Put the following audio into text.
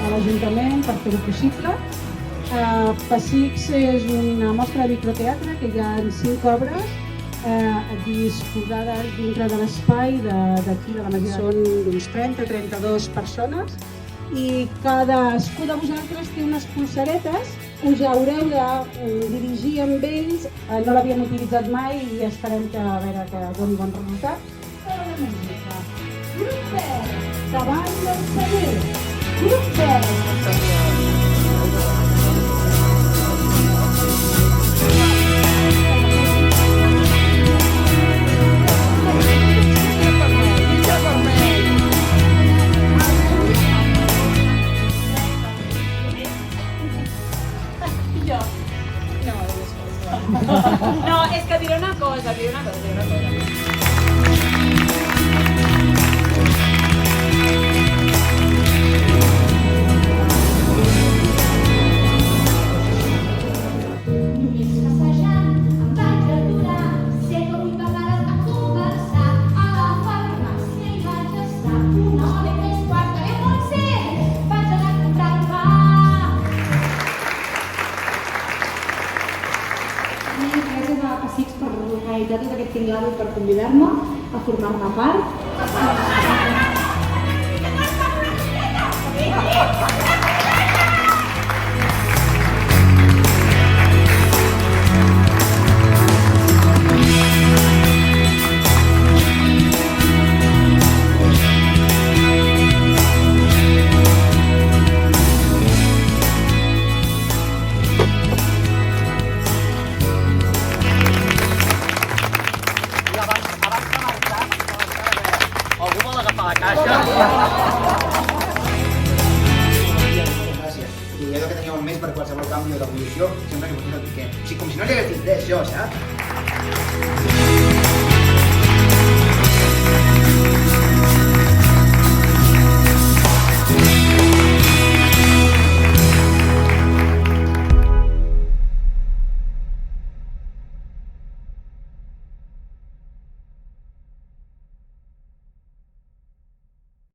a l'Ajuntament per fer-ho possible. Pessics és una mostra de microteatre que hi ha 5 obres disposades dintre de l'espai d'aquí de la Masia. Són d'uns 30-32 persones i cadascú de vosaltres té unes polseretes. Us haureu de dirigir amb ells, no l'havíem utilitzat mai i esperem que a veure que doni bon resultat. Grup verd, davant del celler. Grup verd. No, és que diré una cosa. Només passejant em vaig aturar, sé que vull vegades a conversar. A la farmàcia hi vaig estar, una hora i 3/4, que molt sé, vaig anar a comprar el pa. Gràcies a Pessics per realitzar tot aquest tinglado i per convidar-me a formar-ne part. Algú vol agafar la caixa? Gràcies. I allò que teníeu un mes per qualsevol canvi o devolució, sembla que vos el piqué. O sigui, com si no li hagués dit res, això, saps?